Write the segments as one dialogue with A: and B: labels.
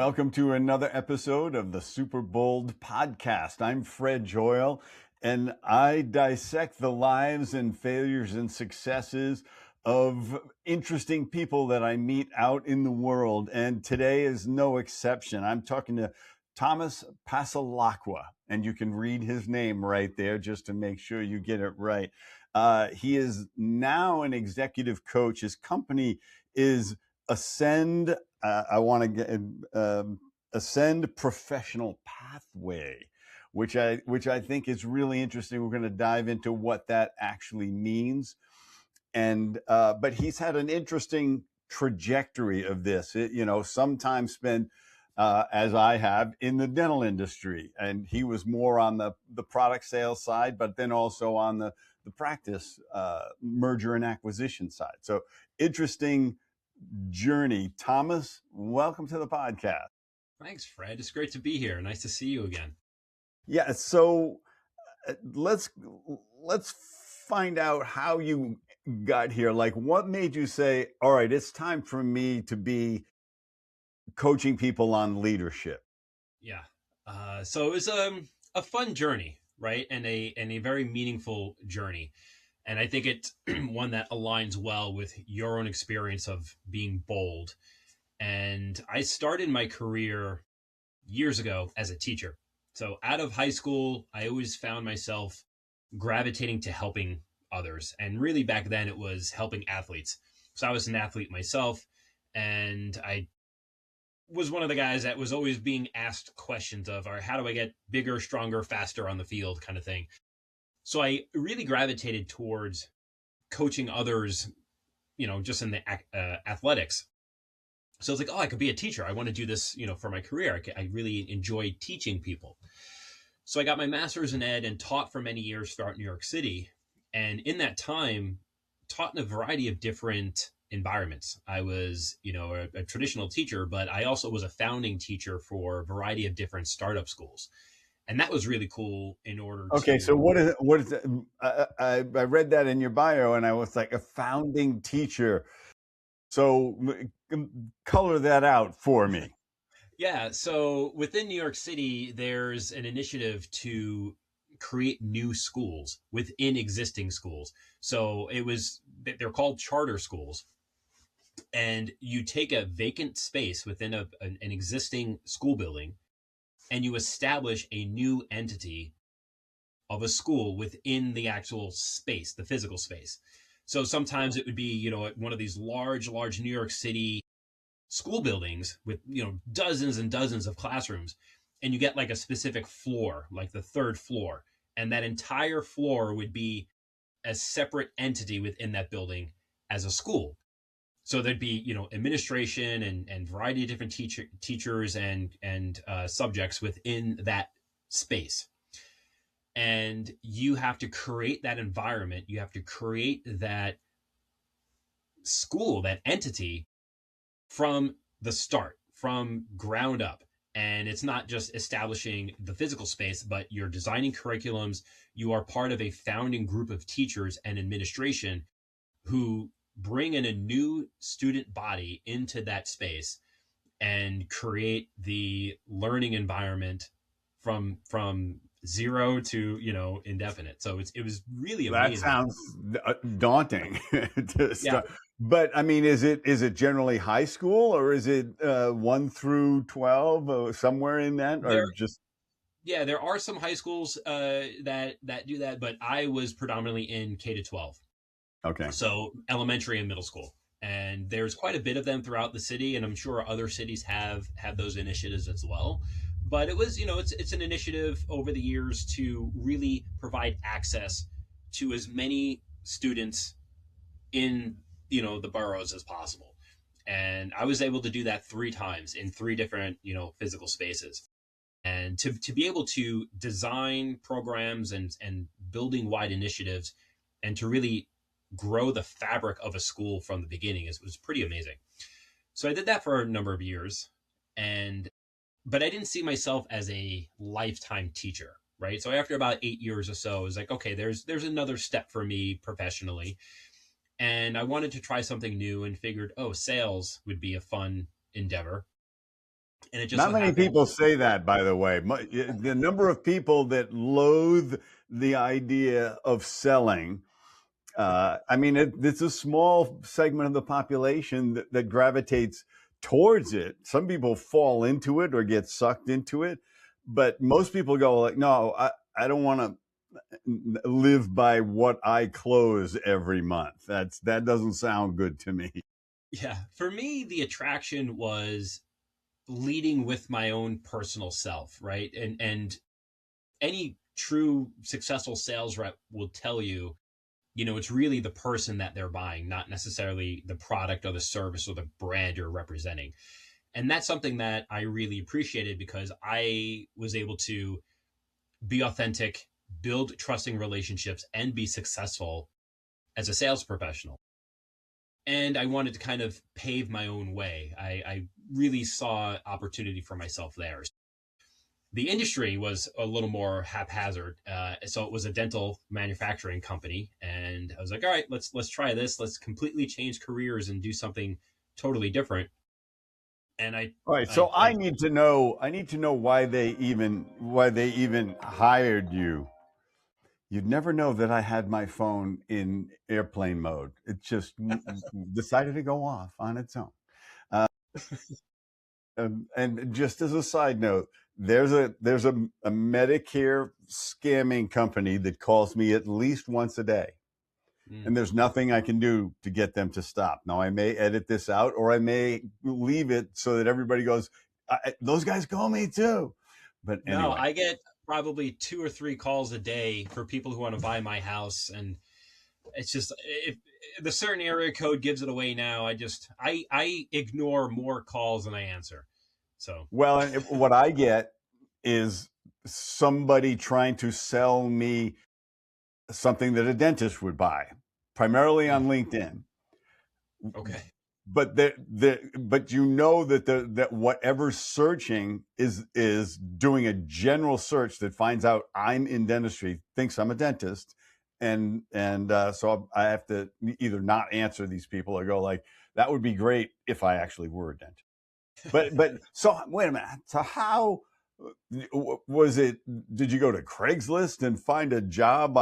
A: welcome to another episode of the Super Bold Podcast. I'm Fred Joyle, and I dissect the lives and failures and successes of interesting people that I meet out in the world. And today is no exception. I'm talking to Thomas Passalacqua, and you can read his name right there just to make sure you get it right. He is now an executive coach. His company is Ascend. Ascend Professional Pathway, which I think is really interesting. We're going to dive into what that actually means, and but he's had an interesting trajectory of this. Sometimes spent as I have in the dental industry, and he was more on the product sales side, but then also on the practice merger and acquisition side. So interesting journey. Thomas, welcome to the podcast.
B: Thanks, Fred. It's great to be here. Nice to see you again.
A: Yeah, so let's find out how you got here. Like, what made you say, all right, it's time for me to be coaching people on leadership?
B: Yeah. So it was a fun journey, right? And a very meaningful journey. And I think it's one that aligns well with your own experience of being bold. And I started my career years ago as a teacher. So out of high school, I always found myself gravitating to helping others. And really back then it was helping athletes. So I was an athlete myself, and I was one of the guys that was always being asked questions of, all right, how do I get bigger, stronger, faster on the field kind of thing. So I really gravitated towards coaching others, just in the athletics. So I was like, oh, I could be a teacher. I want to do this, for my career. I really enjoy teaching people. So I got my master's in ed and taught for many years throughout New York City. And in that time, taught in a variety of different environments. I was, a traditional teacher, but I also was a founding teacher for a variety of different startup schools. And that was really cool in order to...
A: Okay, so what is it? I read that in your bio, and I was like, a founding teacher. So color that out for me.
B: Yeah, so within New York City, there's an initiative to create new schools within existing schools. So they're called charter schools. And you take a vacant space within an existing school building, and you establish a new entity of a school within the actual space, the physical space. So sometimes it would be, one of these large New York City school buildings with, dozens and dozens of classrooms, and you get like a specific floor, like the third floor, and that entire floor would be a separate entity within that building as a school. So there'd be, administration and variety of different teachers and subjects within that space. And you have to create that environment. You have to create that school, that entity from the start, from ground up. And it's not just establishing the physical space, but you're designing curriculums. You are part of a founding group of teachers and administration who bring in a new student body into that space and create the learning environment from zero to indefinite. So it was really amazing.
A: That sounds daunting to start. Yeah. But I mean, is it generally high school, or is it 1 through 12 or somewhere in that,
B: Yeah, there are some high schools that do that, but I was predominantly in K to 12.
A: Okay.
B: So elementary and middle school. And there's quite a bit of them throughout the city, and I'm sure other cities have those initiatives as well. But it was, it's an initiative over the years to really provide access to as many students in, the boroughs as possible. And I was able to do that 3 times in 3 different, physical spaces. And to be able to design programs and building wide initiatives and to really grow the fabric of a school from the beginning was pretty amazing. So I did that for a number of years, but I didn't see myself as a lifetime teacher, right? So after about 8 years or so, I was like, okay, there's another step for me professionally. And I wanted to try something new and figured, sales would be a fun endeavor. And it just
A: Not
B: so
A: many
B: happened.
A: people say that, by the way. The number of people that loathe the idea of selling, I mean, it's a small segment of the population that gravitates towards it. Some people fall into it or get sucked into it, but most people go like, no, I don't want to live by what I close every month. That doesn't sound good to me.
B: Yeah, for me, the attraction was leading with my own personal self, right? And any true successful sales rep will tell you, it's really the person that they're buying, not necessarily the product or the service or the brand you're representing. And that's something that I really appreciated because I was able to be authentic, build trusting relationships, and be successful as a sales professional. And I wanted to kind of pave my own way. I really saw opportunity for myself there. The industry was a little more haphazard, so it was a dental manufacturing company, and I was like, all right, let's try this. Let's completely change careers and do something totally different. And
A: All right,
B: I,
A: so
B: I
A: I need to know why they even hired you. You'd never know that I had my phone in airplane mode. It just decided to go off on its own. Uh, and just as a side note, there's a Medicare scamming company that calls me at least once a day,
B: mm,
A: and there's nothing I can do to get them to stop. Now I may edit this out, or I may leave it so that everybody goes, "Those guys call me too." But
B: no,
A: anyway,
B: I get probably 2 or 3 calls a day for people who want to buy my house, and it's just if the certain area code gives it away now, I ignore more calls than I answer. So
A: well, what I get is somebody trying to sell me something that a dentist would buy, primarily
B: mm,
A: on LinkedIn.
B: okay,
A: But but you know that whatever searching is doing a general search that finds out I'm in dentistry, thinks I'm a dentist, and so I have to either not answer these people or go like, that would be great if I actually were a dentist. But so wait a minute. So how was it? Did you go to Craigslist and find a job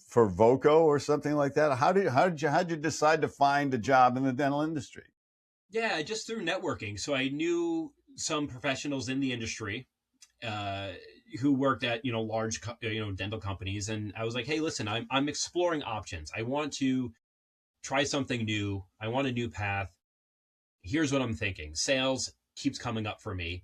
A: for Voco or something like that? How did you decide to find a job in the dental industry?
B: yeah, just through networking. So I knew some professionals in the industry uh, who worked at large dental companies, and I was like, hey, listen, I'm exploring options. I want to try something new. I want a new path. Here's what I'm thinking. Sales keeps coming up for me.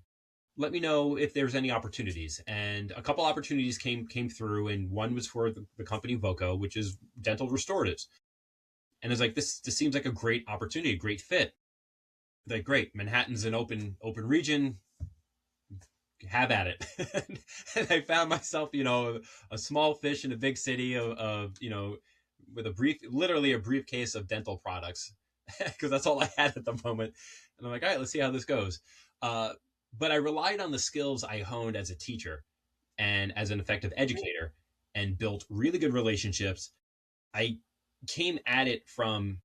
B: Let me know if there's any opportunities. And a couple opportunities came through, and one was for the company Voco, which is dental restoratives. And it's like this seems like a great opportunity, a great fit. Like great, Manhattan's an open region. Have at it. And I found myself, a small fish in a big city of with literally a briefcase of dental products because that's all I had at the moment. And I'm like, all right, let's see how this goes. Uh, but I relied on the skills I honed as a teacher and as an effective educator and built really good relationships. I came at it from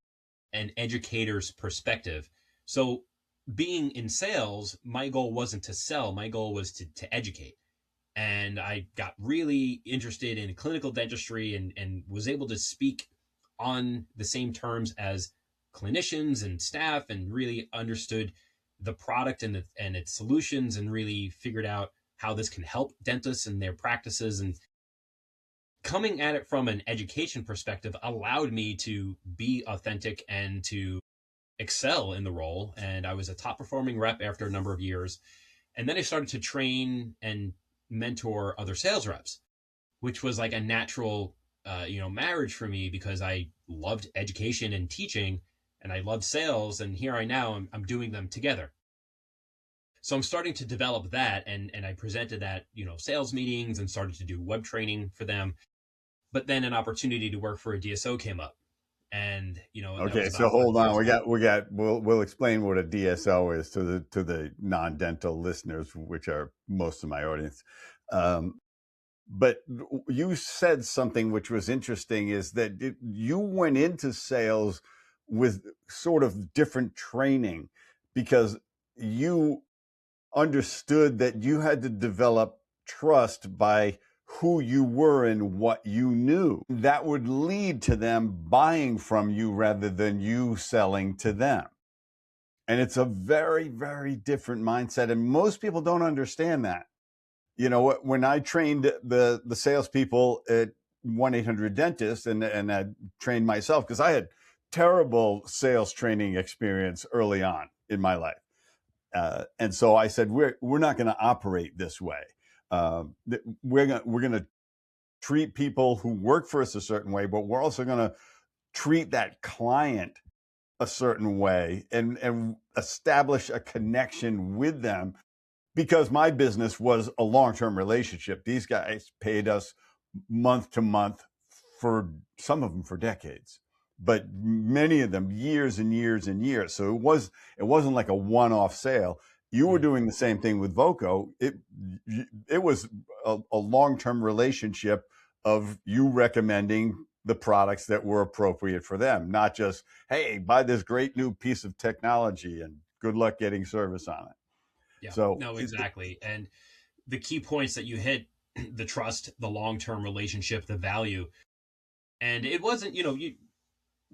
B: an educator's perspective. So, being in sales, my goal wasn't to sell, my goal was to educate. And I got really interested in clinical dentistry and was able to speak on the same terms as clinicians and staff and really understood the product and its solutions and really figured out how this can help dentists and their practices. And coming at it from an education perspective allowed me to be authentic and to excel in the role. And I was a top performing rep after a number of years. And then I started to train and mentor other sales reps, which was like a natural, marriage for me because I loved education and teaching and I loved sales. And here I now I'm doing them together. So I'm starting to develop that. And I presented that, sales meetings and started to do web training for them. But then an opportunity to work for a DSO came up. And, that was
A: Okay, so
B: about 5
A: hold on.
B: years ago.
A: We'll explain what a DSO is to the non-dental listeners, which are most of my audience. Um, but you said something which was interesting, is that you went into sales with sort of different training because you understood that you had to develop trust by who you were and what you knew. That would lead to them buying from you rather than you selling to them. And it's a very, very different mindset. And most people don't understand that. You know, when I trained the salespeople at 1-800-DENTIST and I trained myself, because I had terrible sales training experience early on in my life. And so I said, we're not going to operate this way. We're going to treat people who work for us a certain way, but we're also going to treat that client a certain way and establish a connection with them, because my business was a long-term relationship. These guys paid us month to month, for some of them for decades, but many of them years and years and years. So it wasn't like a one-off sale. You were doing the same thing with Voco. It was a long-term relationship of you recommending the products that were appropriate for them, not just, hey, buy this great new piece of technology and good luck getting service on it.
B: Yeah,
A: So
B: no, exactly. And the key points that you hit, the trust, the long-term relationship, the value. And it wasn't, you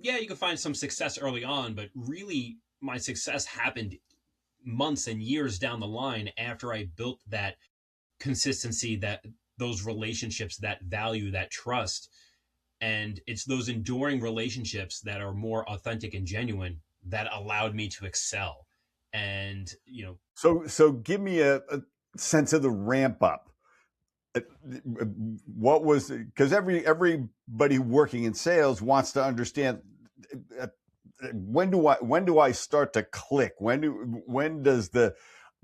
B: can find some success early on, but really my success happened months and years down the line after I built that consistency, that those relationships, that value, that trust. And it's those enduring relationships that are more authentic and genuine that allowed me to excel. And,
A: So give me a sense of the ramp up. What was, because everybody working in sales wants to understand, when do I start to click? When does the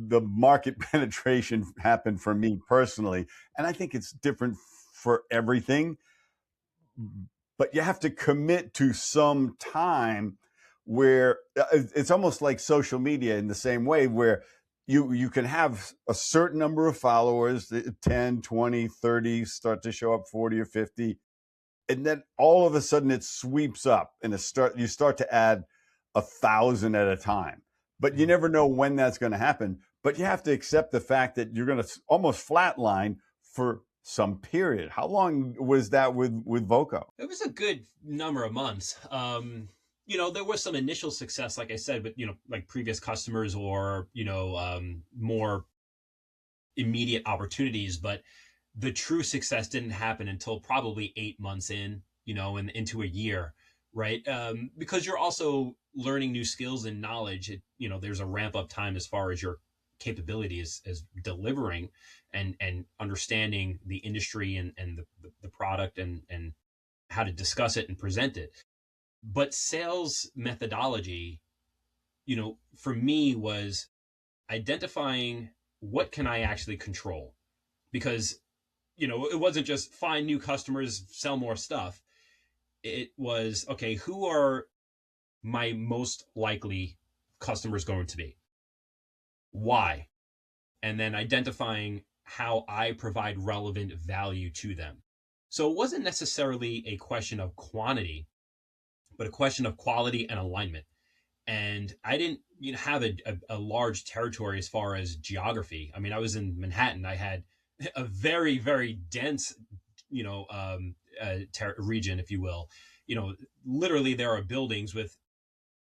A: market penetration happen for me personally? And I think it's different for everything, but you have to commit to some time where it's almost like social media in the same way, where you can have a certain number of followers, 10, 20, 30, start to show up 40 or 50. And then all of a sudden it sweeps up and you start to add 1,000 at a time. But you never know when that's going to happen. But you have to accept the fact that you're going to almost flatline for some period. How long was that with Voco?
B: it was a good number of months. There was some initial success, like I said, with, like previous customers or, more immediate opportunities, but the true success didn't happen until probably 8 months in, and into a year, right? Because you're also learning new skills and knowledge. There's a ramp up time as far as your capability is delivering and understanding the industry and the product and how to discuss it and present it. But sales methodology, for me was identifying what can I actually control, because it wasn't just find new customers, sell more stuff. It was, okay, who are my most likely customers going to be? Why? And then identifying how I provide relevant value to them. So it wasn't necessarily a question of quantity, but a question of quality and alignment. And I didn't have a large territory as far as geography. I mean, I was in Manhattan. I had a very, very dense, region, if you will. Literally there are buildings with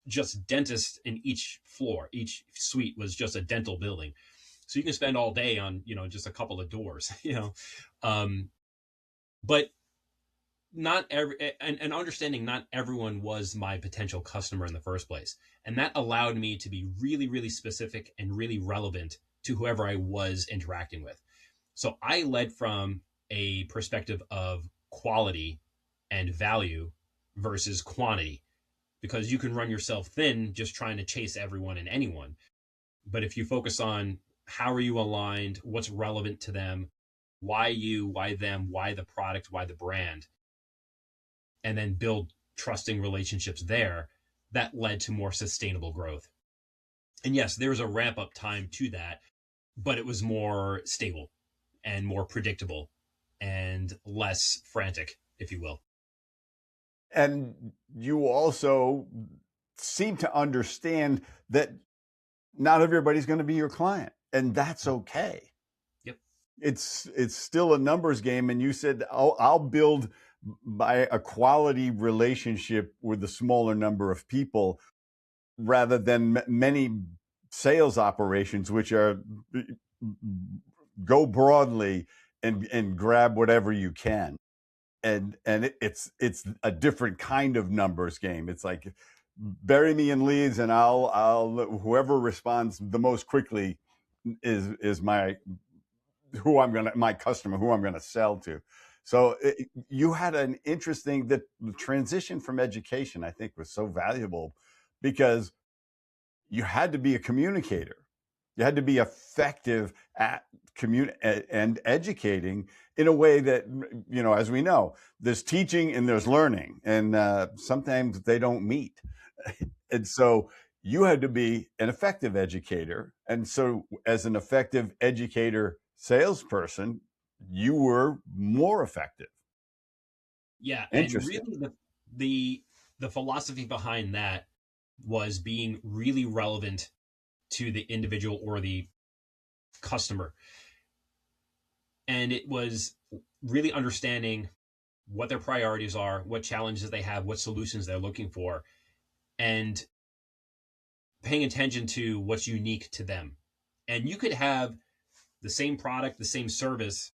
B: just dentists in each floor. Each suite was just a dental building. So you can spend all day on, just a couple of doors, but not every, and understanding not everyone was my potential customer in the first place. And that allowed me to be really, really specific and really relevant to whoever I was interacting with. So I led from a perspective of quality and value versus quantity, because you can run yourself thin just trying to chase everyone and anyone. But if you focus on how are you aligned, what's relevant to them, why you, why them, why the product, why the brand, and then build trusting relationships there, that led to more sustainable growth. And yes, there was a ramp up time to that, but it was more stable and more predictable and less frantic, if you will.
A: And you also seem to understand that not everybody's going to be your client. And that's okay.
B: Yep.
A: It's still a numbers game. And you said, I'll build by a quality relationship with a smaller number of people rather than many sales operations, which are go broadly and grab whatever you can. And it's a different kind of numbers game. It's like, bury me in leads and I'll whoever responds the most quickly is my customer who I'm gonna sell to. So you had an interesting, the transition from education, I think, was so valuable because you had to be a communicator. You had to be effective at and educating in a way that, as we know, there's teaching and there's learning, and sometimes they don't meet. And so you had to be an effective educator. And so as an effective educator salesperson, you were more effective.
B: Yeah, and
A: Interesting.
B: really the philosophy behind that was being really relevant to the individual or the customer. And it was really understanding what their priorities are, what challenges they have, what solutions they're looking for, and paying attention to what's unique to them. And you could have the same product, the same service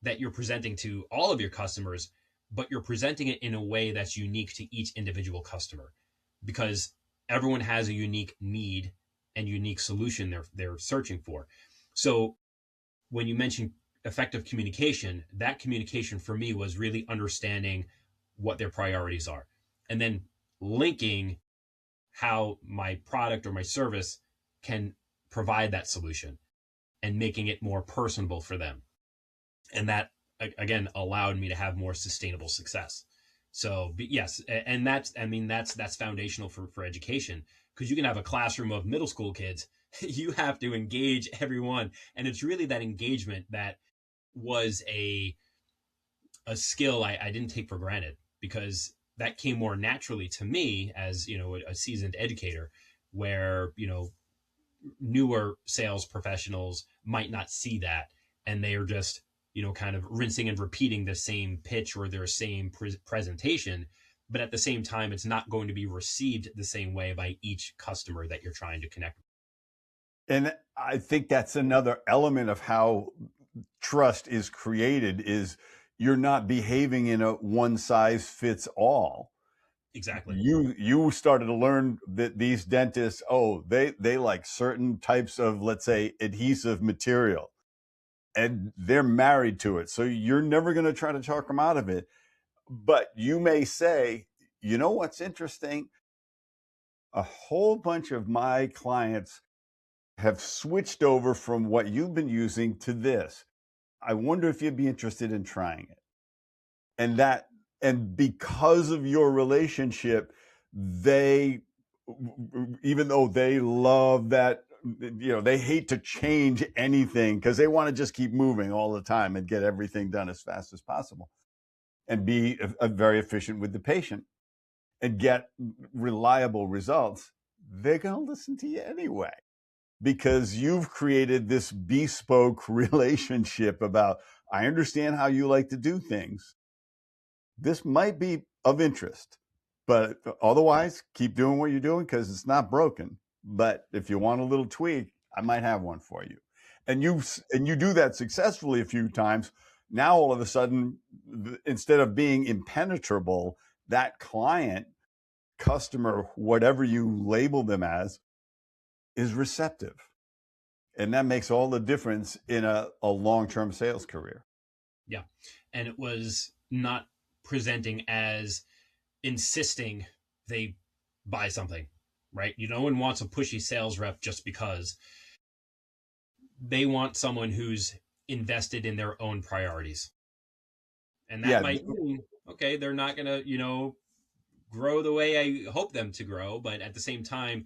B: that you're presenting to all of your customers, but you're presenting it in a way that's unique to each individual customer, because everyone has a unique need and unique solution they're searching for. So when you mention effective communication, that communication for me was really understanding what their priorities are, and then linking how my product or my service can provide that solution and making it more personable for them. And that, again, allowed me to have more sustainable success. So yes, and that's foundational for education, because you can have a classroom of middle school kids. You have to engage everyone, and it's really that engagement that was a skill I didn't take for granted, because that came more naturally to me as a seasoned educator, where newer sales professionals might not see that, and they are just kind of rinsing and repeating the same pitch or their same presentation, but at the same time it's not going to be received the same way by each customer that you're trying to connect with.
A: And I think that's another element of how trust is created, is you're not behaving in a one size fits all.
B: Exactly.
A: You started to learn that these dentists, they like certain types of, let's say, adhesive material, and they're married to it. So you're never going to try to talk them out of it. But you may say, what's interesting? A whole bunch of my clients have switched over from what you've been using to this. I wonder if you'd be interested in trying it. And because of your relationship, they, even though they love that, they hate to change anything because they want to just keep moving all the time and get everything done as fast as possible and be very efficient with the patient and get reliable results. They're going to listen to you anyway, because you've created this bespoke relationship about, I understand how you like to do things. This might be of interest, but otherwise keep doing what you're doing because it's not broken. But if you want a little tweak, I might have one for you. And you do that successfully a few times. Now all of a sudden, instead of being impenetrable, that client, customer, whatever you label them as, is receptive. And that makes all the difference in a long-term sales career.
B: Yeah. And it was not presenting as insisting they buy something, right? No one wants a pushy sales rep just because. They want someone who's invested in their own priorities. And that might mean, okay, they're not going to, grow the way I hope them to grow, but at the same time,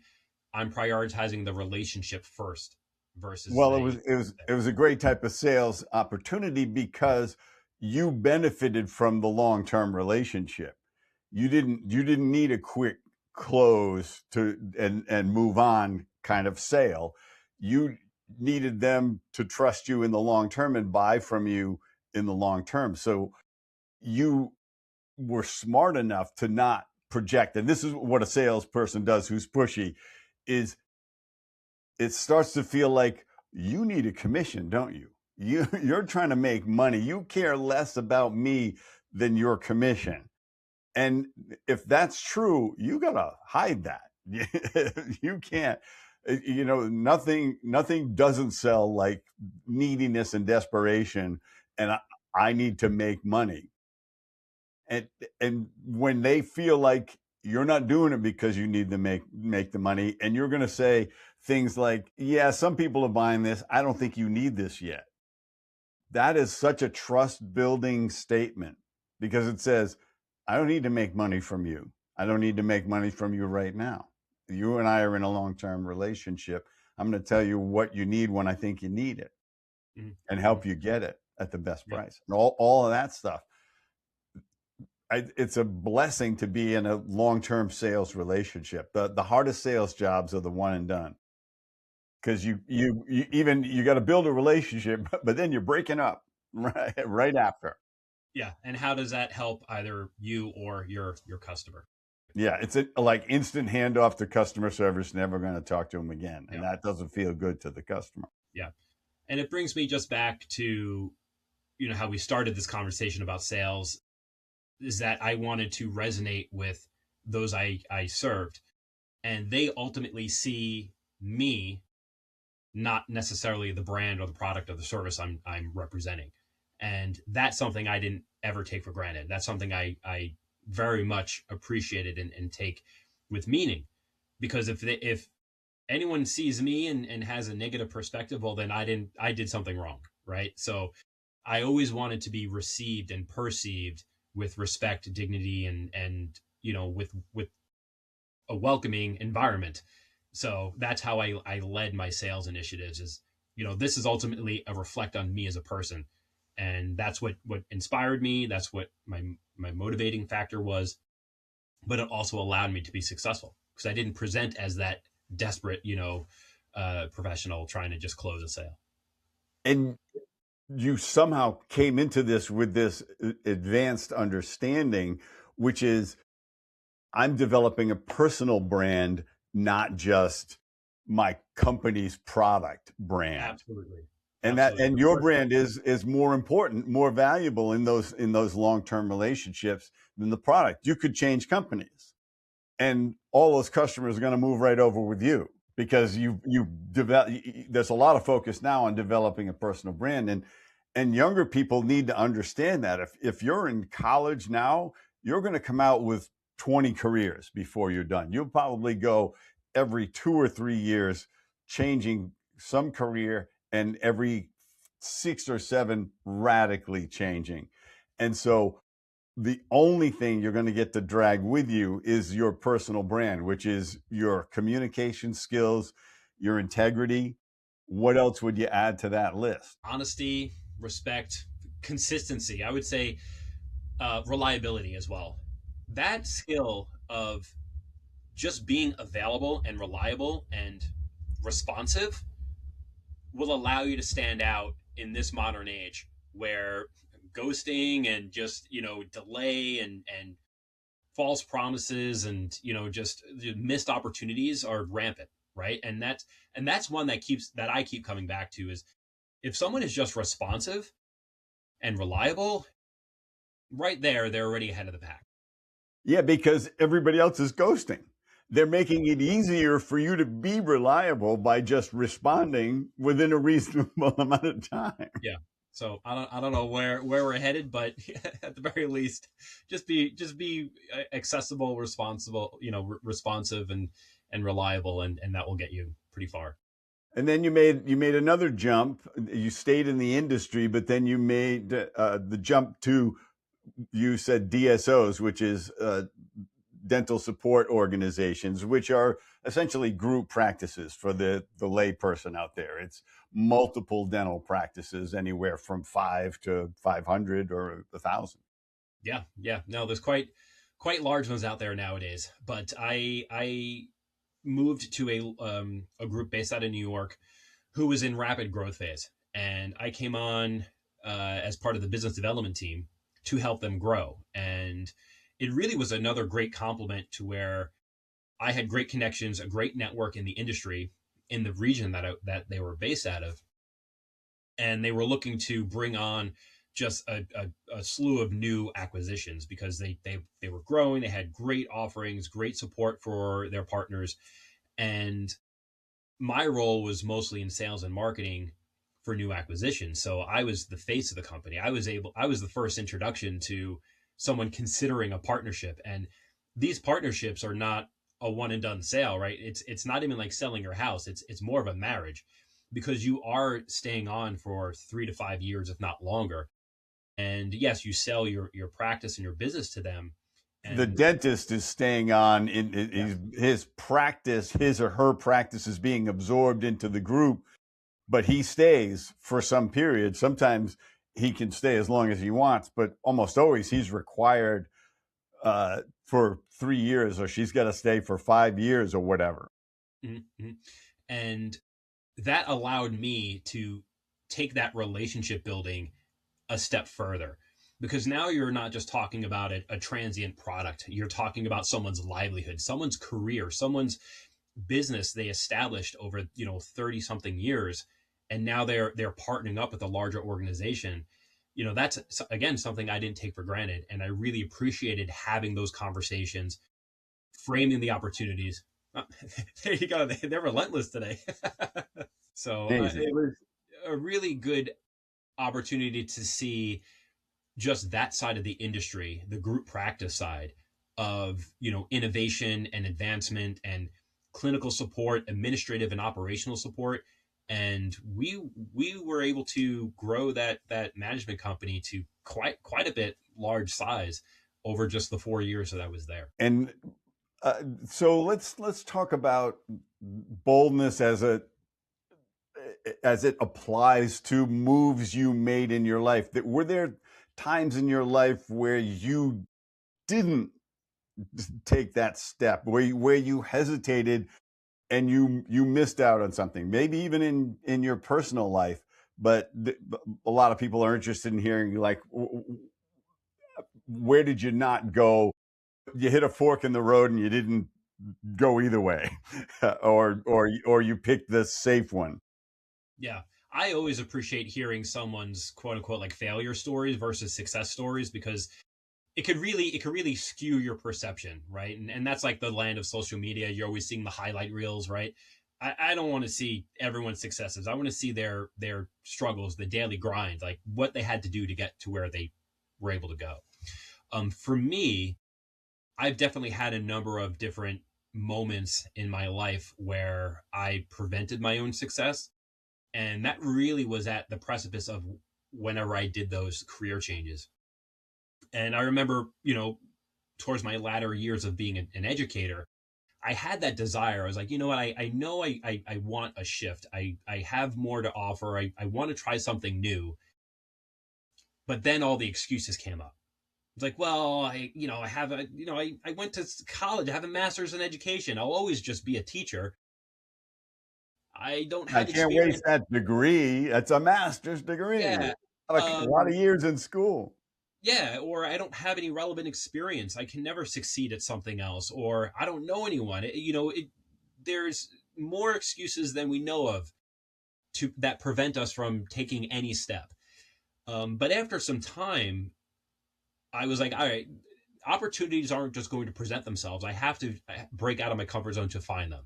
B: I'm prioritizing the relationship first versus
A: it was a great type of sales opportunity because you benefited from the long-term relationship. You didn't need a quick close to and move on kind of sale. needed them to trust you in the long term and buy from you in the long term. So you were smart enough to not project. And this is what a salesperson does who's pushy, is it starts to feel like you need a commission, don't you? You're trying to make money. You care less about me than your commission. And if that's true, you got to hide that. You can't, nothing doesn't sell like neediness and desperation. And I need to make money. And when they feel like you're not doing it because you need to make the money, and you're going to say things like, yeah, some people are buying this, I don't think you need this yet. That is such a trust building statement, because it says, I don't need to make money from you. I don't need to make money from you right now. You and I are in a long-term relationship. I'm going to tell you what you need when I think you need it, and help you get it at the best price. And all of that stuff. It's a blessing to be in a long-term sales relationship. The hardest sales jobs are the one and done, because you got to build a relationship, but then you're breaking up right after.
B: Yeah. And how does that help either you or your customer?
A: Yeah, it's like instant handoff to customer service, never going to talk to them again. And that doesn't feel good to the customer.
B: Yeah. And it brings me just back to, how we started this conversation about sales, is that I wanted to resonate with those I served, and they ultimately see me, not necessarily the brand or the product or the service I'm representing. And that's something I didn't ever take for granted. That's something I very much appreciated and take with meaning, because if anyone sees me and has a negative perspective, well, then I did something wrong. Right. So I always wanted to be received and perceived with respect, dignity, and with a welcoming environment. So that's how I led my sales initiatives. Is this is ultimately a reflect on me as a person, and that's what inspired me. That's what my motivating factor was. But it also allowed me to be successful, because I didn't present as that desperate professional trying to just close a sale.
A: And you somehow came into this with this advanced understanding, which is, I'm developing a personal brand, not just my company's product brand.
B: Absolutely.
A: And
B: Absolutely.
A: and your brand is more important, more valuable in those long-term relationships than the product. You could change companies, and all those customers are going to move right over with you, because you develop. There's a lot of focus now on developing a personal brand, and younger people need to understand that if you're in college now, you're going to come out with 20 careers before you're done. You'll probably go every 2 or 3 years changing some career, and every 6 or 7 radically changing. And so the only thing you're going to get to drag with you is your personal brand, which is your communication skills, your integrity. What else would you add to that list?
B: Honesty, respect, consistency. I would say reliability as well. That skill of just being available and reliable and responsive will allow you to stand out in this modern age, where ghosting and just delay and false promises and just missed opportunities are rampant, right? And that's one that I keep coming back to, is if someone is just responsive and reliable, right there, they're already ahead of the pack.
A: Yeah, because everybody else is ghosting. They're making it easier for you to be reliable by just responding within a reasonable amount of time.
B: Yeah. So I don't know where we're headed, but at the very least, just be accessible, responsible, responsive and reliable, and that will get you pretty far.
A: And then you made another jump. You stayed in the industry, but then you made the jump to, you said DSOs, which is dental support organizations, which are essentially group practices for the lay person out there. It's multiple dental practices, anywhere from 5 to 500 or 1,000.
B: Yeah. No, there's quite large ones out there nowadays. But I moved to a group based out of New York, who was in rapid growth phase. And I came on as part of the business development team to help them grow. And it really was another great compliment to where I had great connections, a great network in the industry, in the region that they were based out of. And they were looking to bring on just a slew of new acquisitions because they were growing. They had great offerings, great support for their partners. And my role was mostly in sales and marketing for new acquisitions. So I was the face of the company. I was the first introduction to someone considering a partnership. And these partnerships are not a one and done sale, right? It's not even like selling your house. It's more of a marriage because you are staying on for 3 to 5 years, if not longer. And yes, you sell your practice and your business to them.
A: The
B: And
A: dentist is staying on in
B: yeah,
A: his practice, his or her practice is being absorbed into the group, but he stays for some period. Sometimes he can stay as long as he wants, but almost always he's required for 3 years, or she's got to stay for 5 years or whatever.
B: mm-hmm. And that allowed me to take that relationship building a step further because now you're not just talking about a transient product. You're talking about someone's livelihood, someone's career, someone's business they established over 30 something years, and now they're partnering up with a larger organization. That's again something I didn't take for granted, and I really appreciated having those conversations, framing the opportunities. There you go. They're relentless today. So
A: Amazing.
B: it was a really good opportunity to see just that side of the industry, the group practice side of, innovation and advancement and clinical support, administrative and operational support. And we were able to grow that management company to quite a bit large size over just the 4 years that I was there.
A: And so let's talk about boldness as it applies to moves you made in your life. Were there times in your life where you didn't take that step, where you hesitated and you missed out on something, maybe even in your personal life? But a lot of people are interested in hearing, like, where did you not go? You hit a fork in the road and you didn't go either way, or you picked the safe one.
B: Yeah. I always appreciate hearing someone's quote unquote like failure stories versus success stories because it could really skew your perception, right? And that's like the land of social media. You're always seeing the highlight reels, right? I don't want to see everyone's successes. I want to see their struggles, the daily grind, like what they had to do to get to where they were able to go. For me, I've definitely had a number of different moments in my life where I prevented my own success. And that really was at the precipice of whenever I did those career changes. And I remember, towards my latter years of being an educator, I had that desire. I was like, you know what? I know I want a shift. I have more to offer. I want to try something new. But then all the excuses came up. It's like, well, I have I went to college. I have a master's in education. I'll always just be a teacher. I don't
A: I
B: have
A: can't waste
B: experience.
A: that degree. It's a master's degree.
B: Yeah.
A: A lot of years in school.
B: Yeah, or I don't have any relevant experience. I can never succeed at something else, or I don't know anyone. There's more excuses than we know of to that prevent us from taking any step. But after some time, I was like, all right, opportunities aren't just going to present themselves. I have to break out of my comfort zone to find them.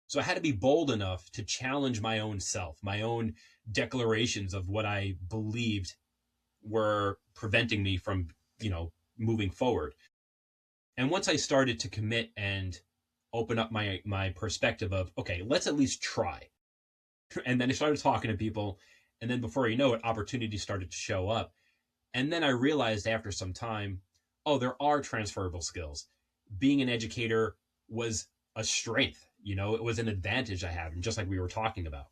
B: So I had to be bold enough to challenge my own self, my own declarations of what I believed were preventing me from, moving forward. And once I started to commit and open up my perspective of, okay, let's at least try. And then I started talking to people. And then before you know it, opportunities started to show up. And then I realized after some time, oh, there are transferable skills. Being an educator was a strength, it was an advantage I have, and just like we were talking about.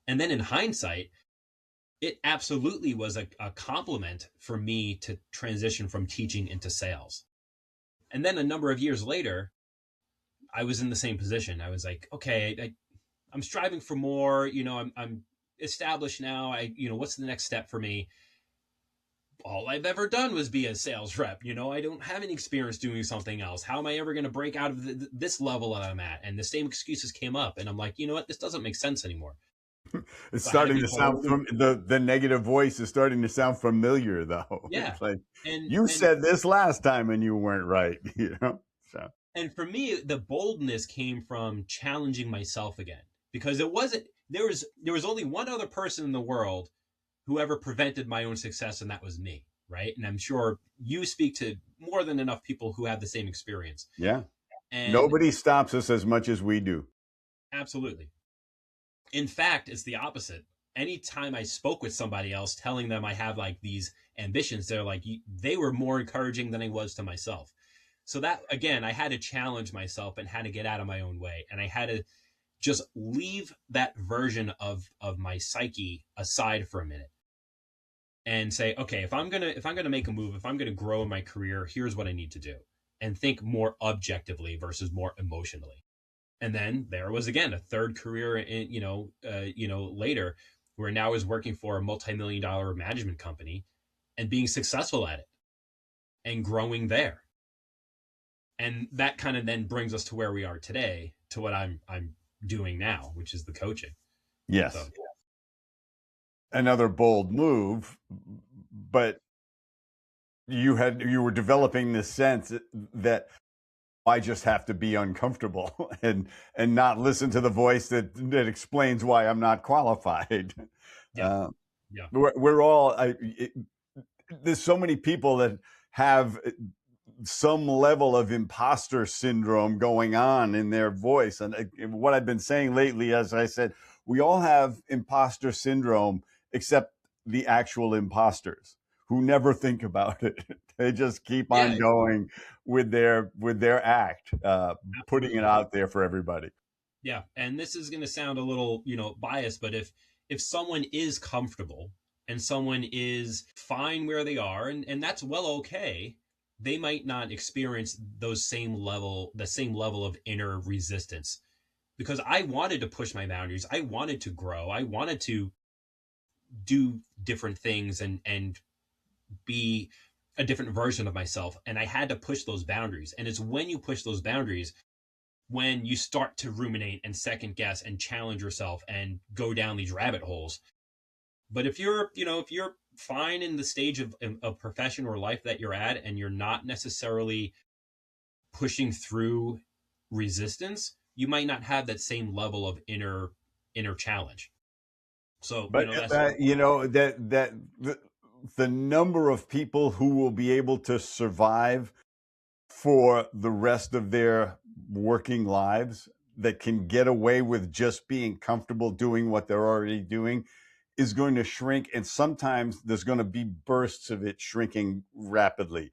B: And then in hindsight, it absolutely was a compliment for me to transition from teaching into sales. And then a number of years later, I was in the same position. I was like, okay, I'm striving for more. I'm established now. What's the next step for me? All I've ever done was be a sales rep. I don't have any experience doing something else. How am I ever going to break out of this level that I'm at? And the same excuses came up, and I'm like, you know what? This doesn't make sense anymore.
A: It's
B: So I had to
A: starting
B: be
A: to sound
B: told,
A: from the negative voice is starting to sound familiar though.
B: yeah.
A: It's like
B: And
A: you
B: and
A: said this last time and you weren't right, So
B: and for me, the boldness came from challenging myself again, because it wasn't there was only one other person in the world who ever prevented my own success, and that was me, right? And I'm sure you speak to more than enough people who have the same experience.
A: yeah.
B: And
A: Nobody stops us as much as we do.
B: absolutely. In fact, it's the opposite. Anytime I spoke with somebody else telling them I have like these ambitions, they're like, they were more encouraging than I was to myself. So that, again, I had to challenge myself and had to get out of my own way. And I had to just leave that version of my psyche aside for a minute and say, okay, if I'm gonna make a move, if I'm gonna grow in my career, here's what I need to do, and think more objectively versus more emotionally. And then there was again a third career in, later, where now I was working for a multi-million-dollar management company and being successful at it and growing there. And that kind of then brings us to where we are today, to what I'm doing now, which is the coaching. So
A: Yes. Another bold move, but you were developing this sense that I just have to be uncomfortable and not listen to the voice that explains why I'm not qualified.
B: yeah,
A: Uh,
B: yeah,
A: we're all there's so many people that have some level of imposter syndrome going on in their voice. And what I've been saying lately, as I said, we all have imposter syndrome, except the actual imposters who never think about it. They just keep
B: yeah,
A: on going with their act, putting it
B: absolutely.
A: out there for everybody.
B: Yeah, and this is going to sound a little, biased, but if someone is comfortable and someone is fine where they are, and that's well okay, they might not experience the same level of inner resistance. Because I wanted to push my boundaries, I wanted to grow, I wanted to do different things and be a different version of myself, and I had to push those boundaries. And it's when you push those boundaries, when you start to ruminate and second guess and challenge yourself and go down these rabbit holes. But if you're fine in the stage of profession or life that you're at, and you're not necessarily pushing through resistance, you might not have that same level of inner challenge. So,
A: But
B: that's
A: the number of people who will be able to survive for the rest of their working lives, that can get away with just being comfortable doing what they're already doing, is going to shrink. And sometimes there's going to be bursts of it shrinking rapidly.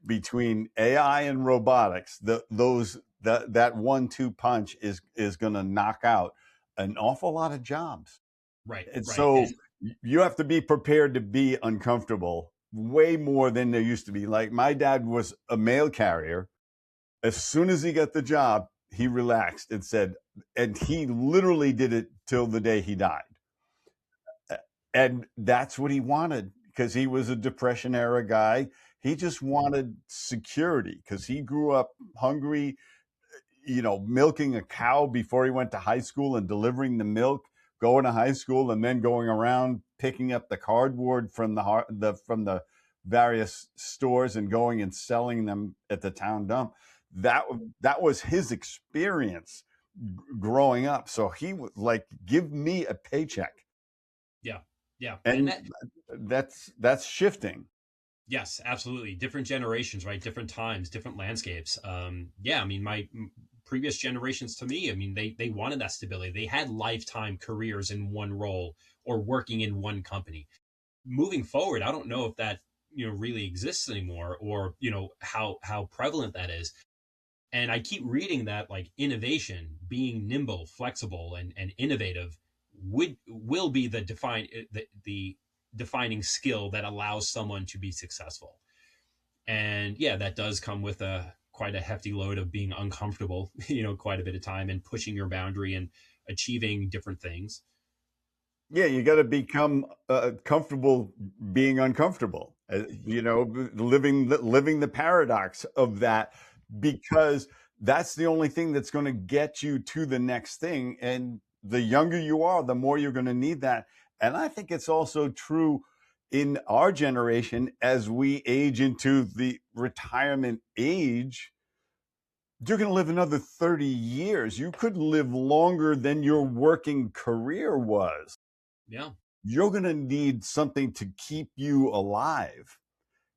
A: Between AI and robotics, that 1-2 punch is going to knock out an awful lot of jobs.
B: right,
A: And
B: right.
A: so
B: And
A: you have to be prepared to be uncomfortable way more than there used to be. Like, my dad was a mail carrier. As soon as he got the job, he relaxed and said, and he literally did it till the day he died. And that's what he wanted, because he was a Depression era guy. He just wanted security because he grew up hungry, milking a cow before he went to high school and delivering the milk, going to high school, and then going around picking up the cardboard from the various stores and going and selling them at the town dump. That was his experience growing up. So he was like, "Give me a paycheck,"
B: yeah, yeah, and
A: and
B: that
A: that's shifting.
B: yes, absolutely. Different generations, right? Different times, different landscapes. Yeah, I mean, my previous generations, to me, I mean, they wanted that stability. They had lifetime careers in one role or working in one company. Moving forward, I don't know if that really exists anymore, or how prevalent that is. And I keep reading that, like, innovation, being nimble, flexible, and innovative will be the defining skill that allows someone to be successful. And yeah, that does come with a quite a hefty load of being uncomfortable, quite a bit of time, and pushing your boundary and achieving different things.
A: Yeah, you got to become comfortable being uncomfortable. Living the paradox of that, because that's the only thing that's going to get you to the next thing. And the younger you are, the more you're going to need that. And I think it's also true in our generation as we age into the retirement age. You're going to live another 30 years. You could live longer than your working career was.
B: Yeah.
A: You're going to need something to keep you alive,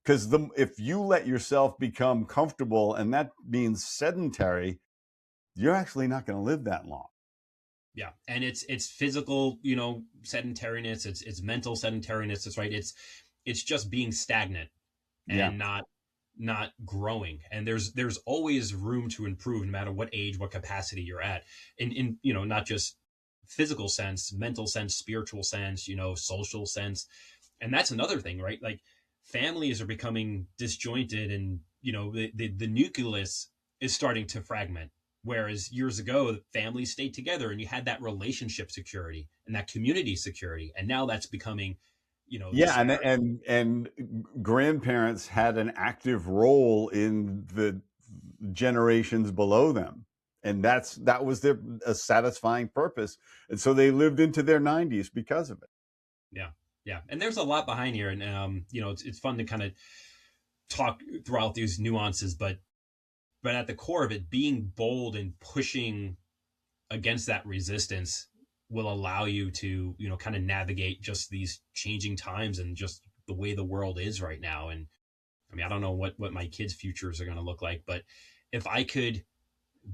A: because if you let yourself become comfortable, and that means sedentary, you're actually not going to live that long.
B: Yeah, and it's physical, sedentariness. It's mental sedentariness. It's right. It's just being stagnant
A: Yeah.
B: and not growing. And there's always room to improve, no matter what age, what capacity you're at. In not just physical sense, mental sense, spiritual sense, social sense. And that's another thing, right? Like families are becoming disjointed, and the nucleus is starting to fragment. Whereas years ago, families stayed together and you had that relationship security and that community security. And now that's becoming,
A: Yeah, and
B: disparate.
A: grandparents had an active role in the generations below them, and that was their a satisfying purpose, and so they lived into their 90s because of it.
B: Yeah. Yeah. And there's a lot behind here. And, it's fun to kind of talk throughout these nuances, but at the core of it, being bold and pushing against that resistance will allow you to, kind of navigate just these changing times and just the way the world is right now. And I mean, I don't know what my kids' futures are going to look like, but if I could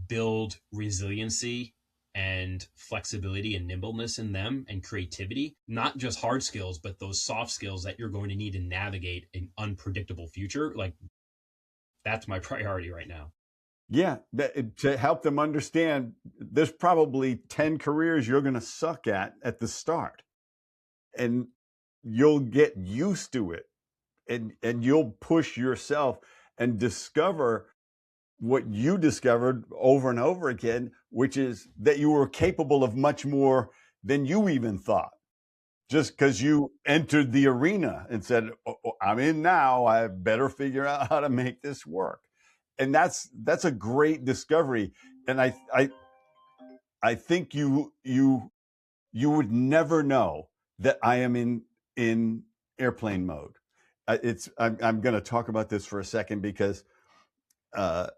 B: build resiliency and flexibility and nimbleness in them and creativity, not just hard skills, but those soft skills that you're going to need to navigate an unpredictable future, like that's my priority right now.
A: Yeah, to help them understand there's probably 10 careers you're going to suck at the start, and you'll get used to it, and you'll push yourself and discover what you discovered over and over again, which is that you were capable of much more than you even thought. Just because you entered the arena and said, oh, I'm in now, I better figure out how to make this work. And that's a great discovery. And I think you would never know that I am in airplane mode. I'm going to talk about this for a second, because uh,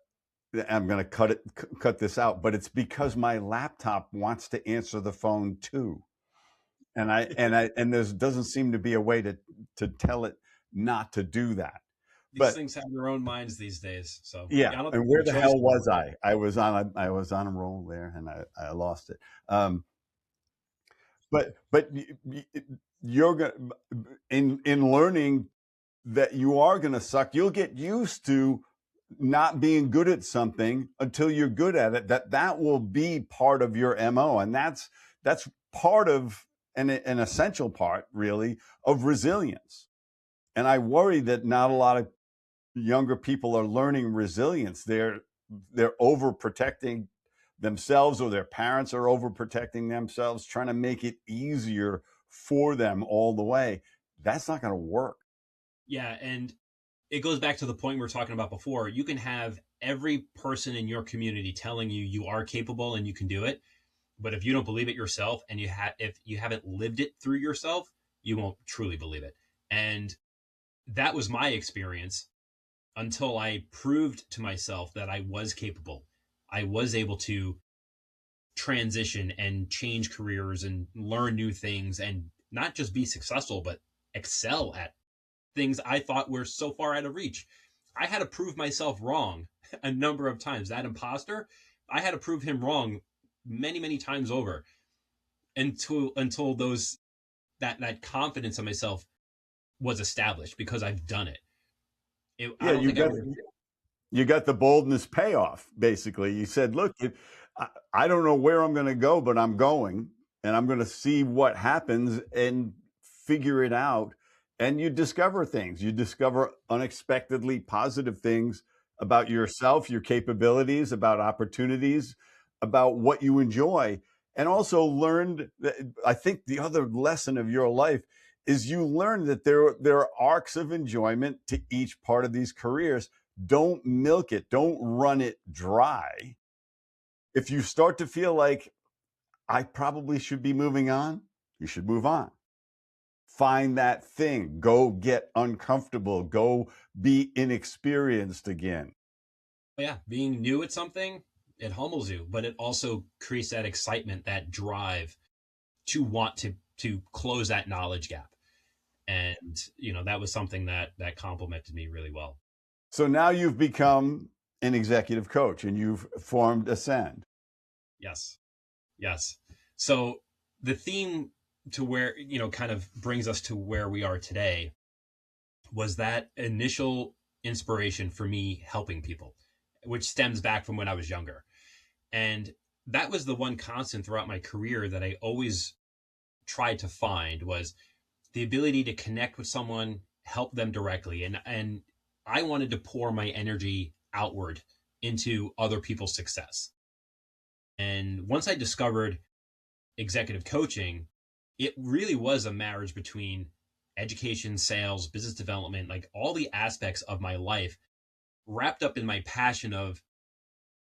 A: I'm going to cut this out, but it's because my laptop wants to answer the phone too, and there doesn't seem to be a way to tell it not to do that.
B: These
A: But
B: things have their own minds these days. So
A: yeah,
B: yeah, I don't think
A: and
B: you
A: where
B: have a
A: the
B: choice
A: hell was
B: anymore.
A: I was on a roll there, and I lost it. But you're going in learning that you are going to suck, you'll get used to not being good at something until you're good at it. That will be part of your MO, and that's part of an essential part, really, of resilience. And I worry that not a lot of younger people are learning resilience. They're overprotecting themselves, or their parents are overprotecting themselves, trying to make it easier for them all the way. That's not going to work.
B: Yeah, and it goes back to the point we were talking about before. You can have every person in your community telling you you are capable and you can do it, but if you don't believe it yourself, and if you haven't lived it through yourself, you won't truly believe it. And that was my experience until I proved to myself that I was capable. I was able to transition and change careers and learn new things, and not just be successful, but excel at things I thought were so far out of reach. I had to prove myself wrong a number of times. That imposter, I had to prove him wrong many, many times over, until those that confidence in myself was established because I've done it. I
A: Yeah,
B: don't think I would have.
A: you got the boldness payoff. Basically, you said, "Look, I don't know where I'm going to go, but I'm going, and I'm going to see what happens and figure it out." And you discover things. You discover unexpectedly positive things about yourself, your capabilities, about opportunities, about what you enjoy. and also learned that, I think the other lesson of your life is you learned that there are arcs of enjoyment to each part of these careers. Don't milk it, don't run it dry. If you start to feel like I probably should be moving on, you should move on. Find that thing, go get uncomfortable, go be inexperienced again.
B: Yeah, being new at something, it humbles you, but it also creates that excitement, that drive to want to close that knowledge gap. And that was something that complemented me really well.
A: So now you've become an executive coach and you've formed Ascend.
B: Yes. So the theme to where, kind of brings us to where we are today was that initial inspiration for me helping people, which stems back from when I was younger. And that was the one constant throughout my career that I always tried to find, was the ability to connect with someone, help them directly. And I wanted to pour my energy outward into other people's success. And once I discovered executive coaching, it really was a marriage between education, sales, business development, like all the aspects of my life wrapped up in my passion of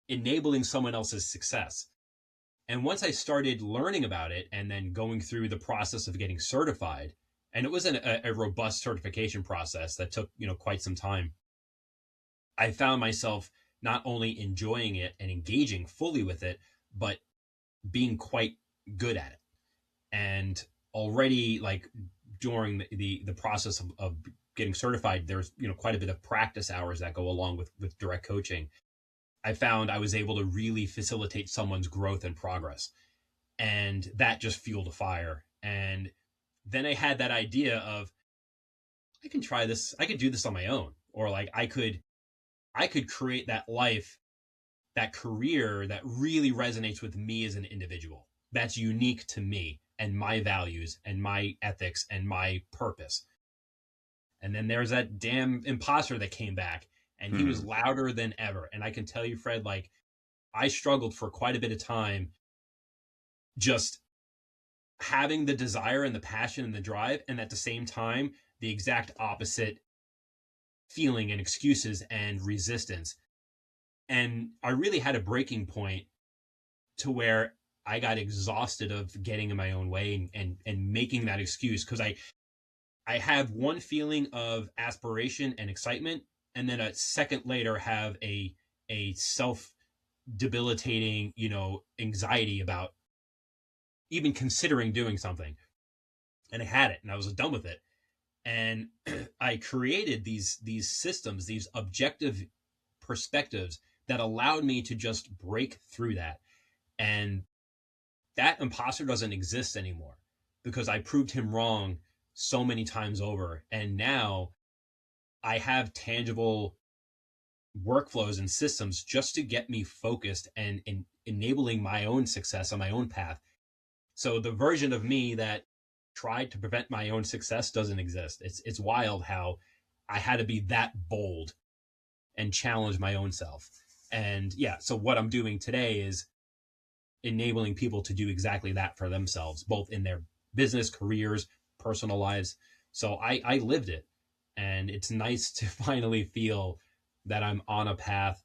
B: enabling someone else's success. And once I started learning about it and then going through the process of getting certified, and it was a robust certification process that took, quite some time, I found myself not only enjoying it and engaging fully with it, but being quite good at it. And already, like, during the process of getting certified, there's, quite a bit of practice hours that go along with direct coaching. I found I was able to really facilitate someone's growth and progress. And that just fueled a fire. And then I had that idea of, I can try this. I could do this on my own. Or like I could create that life, that career that really resonates with me as an individual. That's unique to me and my values and my ethics and my purpose. And then there's that damn imposter that came back, and he was louder than ever. And I can tell you, Fred, like, I struggled for quite a bit of time just having the desire and the passion and the drive, and at the same time, the exact opposite feeling and excuses and resistance. And I really had a breaking point to where I got exhausted of getting in my own way and making that excuse, because I have one feeling of aspiration and excitement, and then a second later have a self debilitating, anxiety about even considering doing something. And I had it, and I was done with it. And I created these systems, these objective perspectives that allowed me to just break through that. And that imposter doesn't exist anymore because I proved him wrong so many times over. And now I have tangible workflows and systems just to get me focused and enabling my own success on my own path. So the version of me that tried to prevent my own success doesn't exist. It's wild how I had to be that bold and challenge my own self. And yeah, so what I'm doing today is enabling people to do exactly that for themselves, both in their business, careers, personal lives. So I lived it. And it's nice to finally feel that I'm on a path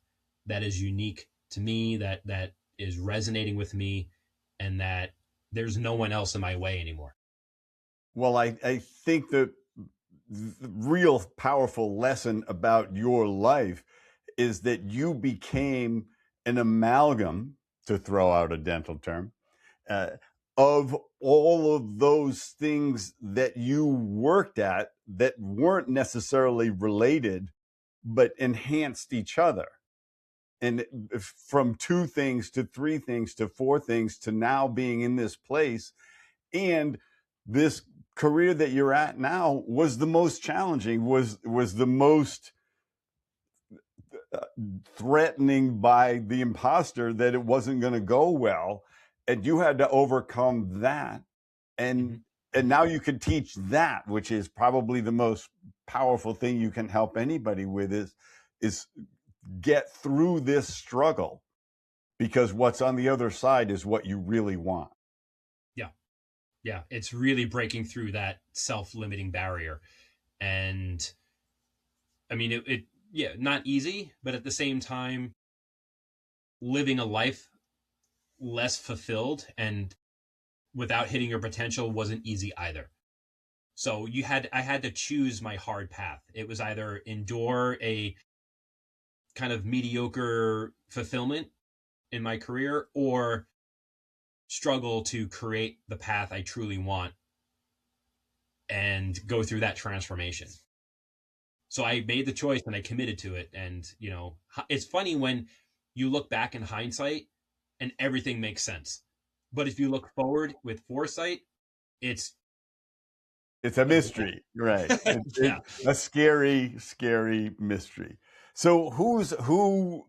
B: that is unique to me, that is resonating with me, and that there's no one else in my way anymore.
A: Well, I think the real powerful lesson about your life is that you became an amalgam, to throw out a dental term, of all of those things that you worked at that weren't necessarily related, but enhanced each other. And from 2 things to 3 things to 4 things to now being in this place, and this career that you're at now was the most challenging, was the most threatening by the imposter, that it wasn't going to go well, and you had to overcome that. And and now you can teach that, which is probably the most powerful thing you can help anybody with, is get through this struggle, because what's on the other side is what you really want.
B: Yeah, it's really breaking through that self-limiting barrier. And I mean, yeah, not easy, but at the same time, living a life less fulfilled and without hitting your potential wasn't easy either. So I had to choose my hard path. It was either endure a kind of mediocre fulfillment in my career or struggle to create the path I truly want and go through that transformation. So I made the choice and I committed to it. And, it's funny when you look back in hindsight and everything makes sense. But if you look forward with foresight, it's
A: It's a
B: a blank.
A: mystery, right?
B: Yeah.
A: It's a scary, scary mystery. So who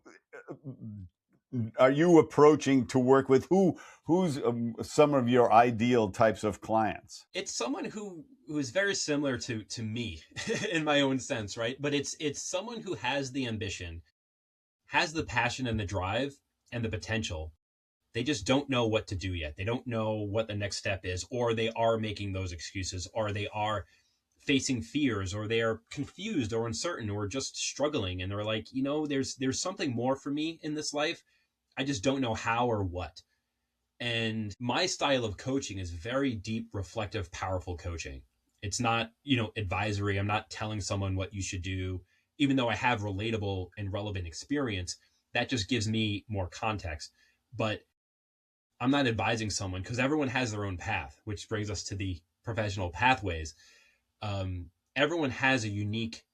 A: are you approaching to work with? Who's some of your ideal types of clients?
B: It's someone who is very similar to me in my own sense, right? But it's someone who has the ambition, has the passion and the drive and the potential. They just don't know what to do yet. They don't know what the next step is, or they are making those excuses, or they are facing fears, or they are confused or uncertain or just struggling, and they're like, there's something more for me in this life. I just don't know how or what. And my style of coaching is very deep, reflective, powerful coaching. It's not, advisory. I'm not telling someone what you should do, even though I have relatable and relevant experience. That just gives me more context. But I'm not advising someone because everyone has their own path, which brings us to the professional pathways. Everyone has a unique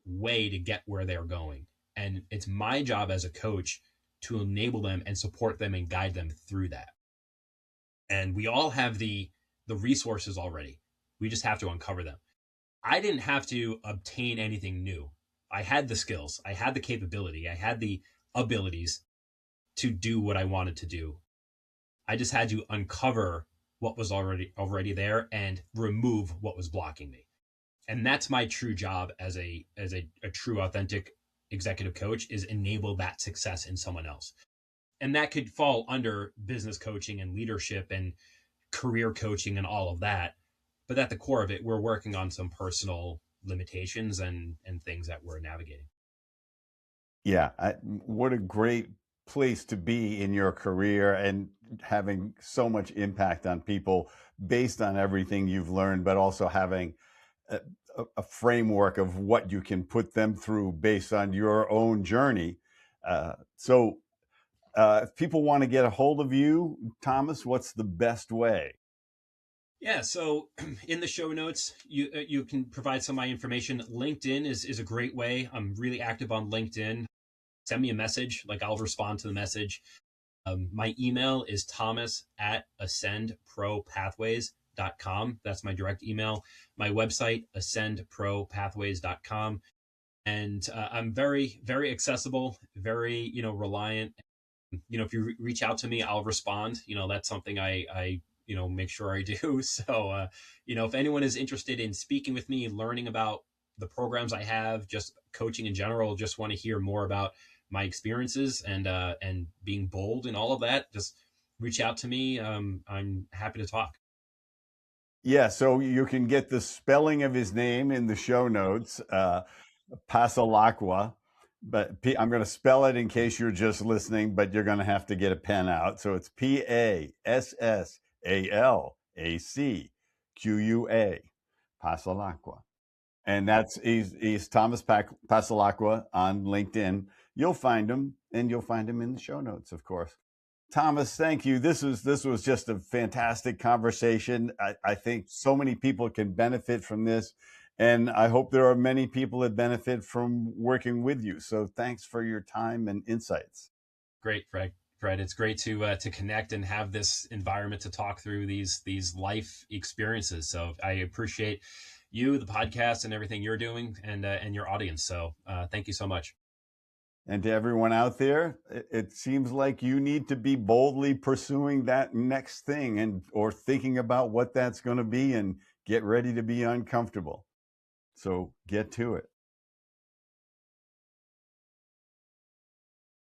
B: way to get where they're going. And it's my job as a coach to enable them and support them and guide them through that. And we all have the resources already. We just have to uncover them. I didn't have to obtain anything new. I had the skills, I had the capability, I had the abilities to do what I wanted to do. I just had to uncover what was already there and remove what was blocking me. And that's my true job as a true authentic executive coach, is enable that success in someone else. And that could fall under business coaching and leadership and career coaching and all of that. But at the core of it, we're working on some personal limitations and things that we're navigating.
A: Yeah, what a great place to be in your career and having so much impact on people based on everything you've learned, but also having a, a framework of what you can put them through based on your own journey. If people want to get a hold of you, Thomas, what's the best way?
B: Yeah, so in the show notes, you can provide some of my information. LinkedIn is a great way. I'm really active on LinkedIn. Send me a message, like I'll respond to the message. My email is thomas@ascendpropathways.com. That's my direct email. My website, ascendpropathways.com. And I'm very, very accessible, very, reliant. If you reach out to me, I'll respond. That's something I make sure I do. So, if anyone is interested in speaking with me, learning about the programs I have, just coaching in general, just want to hear more about my experiences and being bold and all of that, just reach out to me. I'm happy to talk.
A: Yeah, so you can get the spelling of his name in the show notes, Passalacqua. But I'm going to spell it in case you're just listening, but you're going to have to get a pen out. So it's Passalacqua, Passalacqua. And he's Thomas Passalacqua on LinkedIn. You'll find him, and you'll find him in the show notes, of course. Thomas, thank you. This was just a fantastic conversation. I think so many people can benefit from this, and I hope there are many people that benefit from working with you. So thanks for your time and insights.
B: Great, Fred. It's great to connect and have this environment to talk through these life experiences. So I appreciate you, the podcast, and everything you're doing, and your audience. So thank you so much.
A: And to everyone out there, it seems like you need to be boldly pursuing that next thing or thinking about what that's going to be and get ready to be uncomfortable. So get to it.